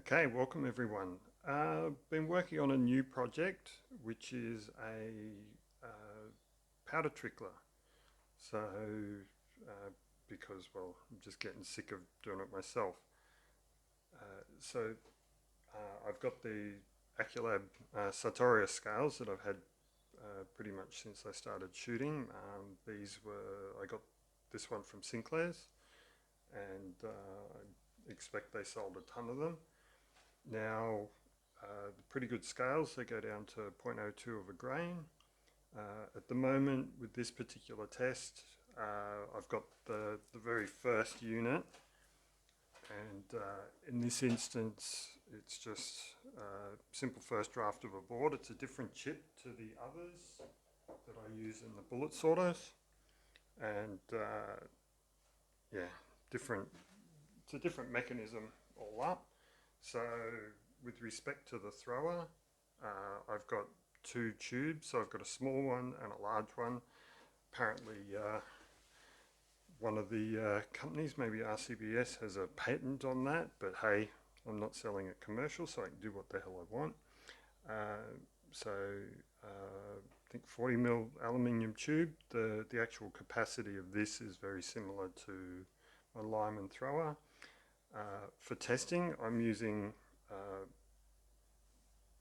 Okay, welcome everyone. Been working on a new project, which is a powder trickler. So, because, well, I'm just getting sick of doing it myself. I've got the acculab sartorius scales that I've had pretty much since I started shooting. I got this one from Sinclair's, and I expect they sold a ton of them. Now, the pretty good scales, they go down to 0.02 of a grain. At the moment, with this particular test, I've got the very first unit, and in this instance, it's just a simple first draft of a board. It's a different chip to the others that I use in the bullet sorters, and yeah, different. It's a different mechanism all up. So with respect to the thrower, I've got two tubes. So I've got a small one and a large one. Apparently, one of the companies, maybe RCBS, has a patent on that. But hey, I'm not selling it commercial, so I can do what the hell I want. I think 40 mil aluminium tube. The actual capacity of this is very similar to my Lyman thrower. For testing, I'm using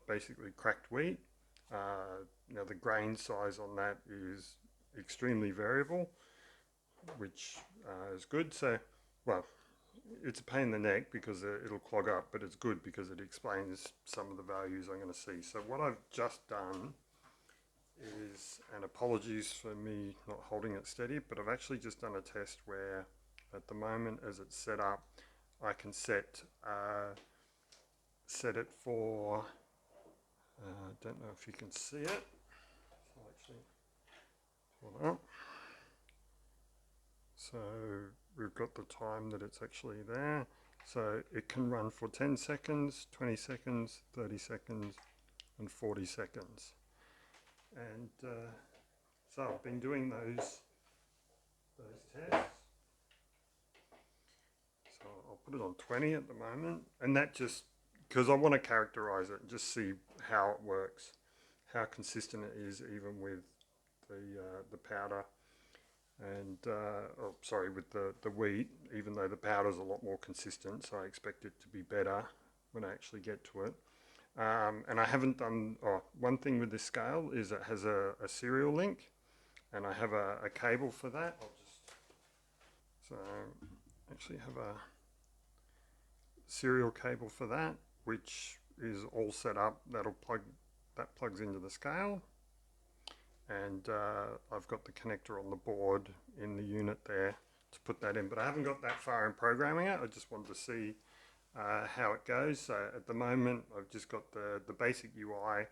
basically cracked wheat. Now the grain size on that is extremely variable, which is good. So, well, it's a pain in the neck because it'll clog up, but it's good because it explains some of the values I'm going to see. So what I've just done is, and apologies for me not holding it steady, but I've actually just done a test where at the moment as it's set up, I can set it for, don't know if you can see it. I'll actually pull it up. So we've got the time that it's actually there. So it can run for 10 seconds, 20 seconds, 30 seconds, and 40 seconds. And so I've been doing those tests. So I'll put it on 20 at the moment, and that just because I want to characterize it and just see how it works, how consistent it is, even with the powder and with the wheat, even though the powder's a lot more consistent, so I expect it to be better when I actually get to it. And I haven't done, one thing with this scale is it has a serial link, and I have a cable for that. So actually have a serial cable for that, which is all set up. That plugs into the scale, and I've got the connector on the board in the unit there to put that in, but I haven't got that far in programming it. I just wanted to see how it goes. So at the moment I've just got the basic UI,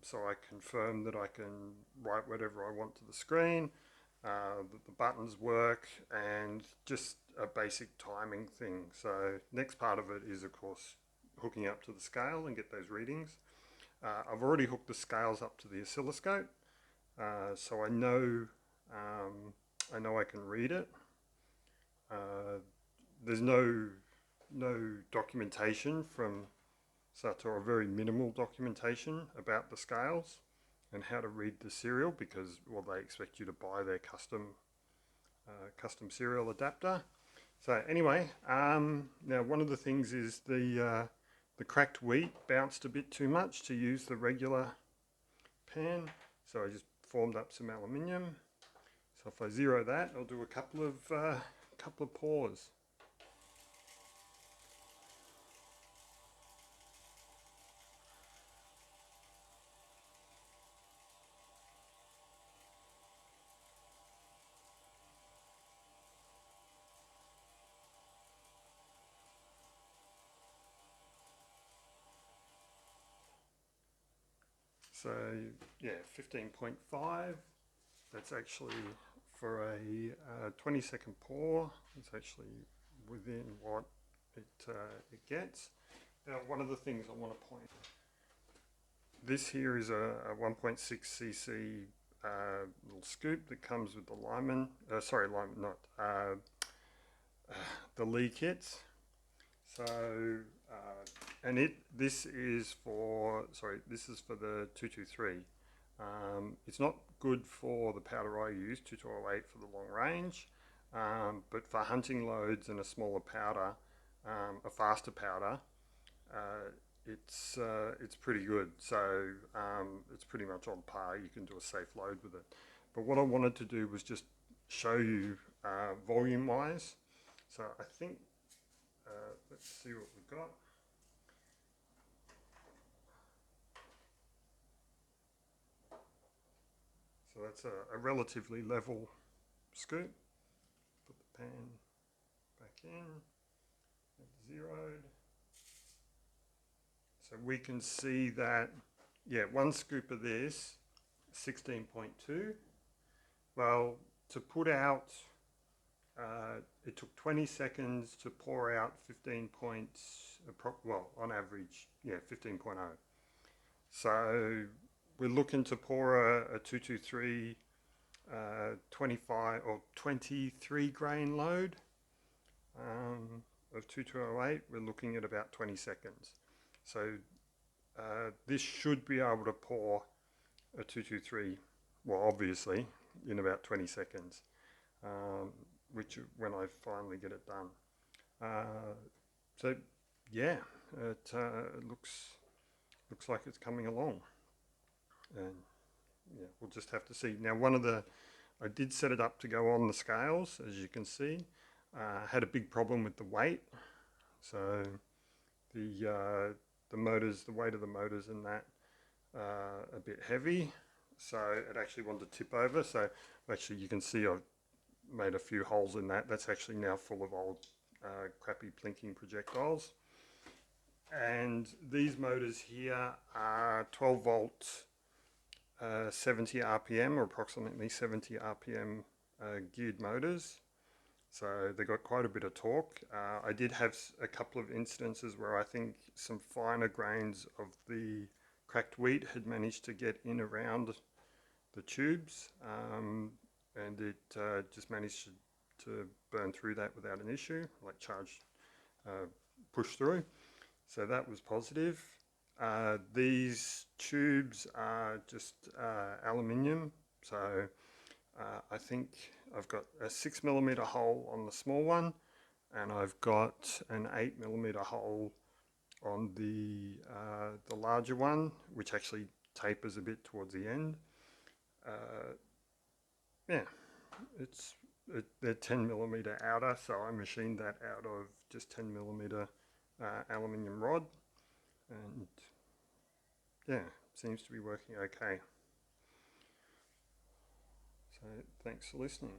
so I confirm that I can write whatever I want to the screen, that the buttons work, and just a basic timing thing. So next part of it is of course hooking up to the scale and get those readings. I've already hooked the scales up to the oscilloscope, so I know I can read it. There's no documentation from Sator, very minimal documentation about the scales and how to read the serial, because well, they expect you to buy their custom serial adapter. So anyway, now one of the things is the cracked wheat bounced a bit too much to use the regular pan, so I just formed up some aluminium. So if I zero that, I'll do a couple of pours. So yeah, 15.5. That's actually for a 20-second pour. It's actually within what it gets. Now, one of the things I want to point. This here is a 1.6 cc little scoop that comes with the Lyman. Sorry, Lyman, not the Lee kits. So, this is for the 223. It's not good for the powder I use, 2208 for the long range, but for hunting loads and a smaller powder, a faster powder, it's pretty good. So it's pretty much on par. You can do a safe load with it. But what I wanted to do was just show you volume wise. So I think let's see what we've got. So that's a relatively level scoop. Put the pan back in, zeroed. So we can see that, yeah, one scoop of this, 16.2. Well, to put out, it took 20 seconds to pour out 15 points, well, on average, yeah, 15.0. So we're looking to pour a 223 25 or 23 grain load of 2208. We're looking at about 20 seconds. So this should be able to pour a 223, well, obviously, in about 20 seconds, which when I finally get it done. So yeah, it looks like it's coming along, and yeah, we'll just have to see. Now, I did set it up to go on the scales, as you can see. Had a big problem with the weight, so the motors, the weight of the motors and that a bit heavy, so it actually wanted to tip over. So actually you can see I've made a few holes in that. That's actually now full of old crappy plinking projectiles. And these motors here are 12 volt 70 RPM, or approximately 70 RPM geared motors. So they got quite a bit of torque. I did have a couple of instances where I think some finer grains of the cracked wheat had managed to get in around the tubes, and it just managed to burn through that without an issue, like charge push through. So that was positive. These tubes are just aluminium, so I think I've got a 6mm hole on the small one, and I've got an 8mm hole on the larger one, which actually tapers a bit towards the end. Yeah, they're 10mm outer, so I machined that out of just 10mm aluminium rod, and yeah, seems to be working okay. So thanks for listening.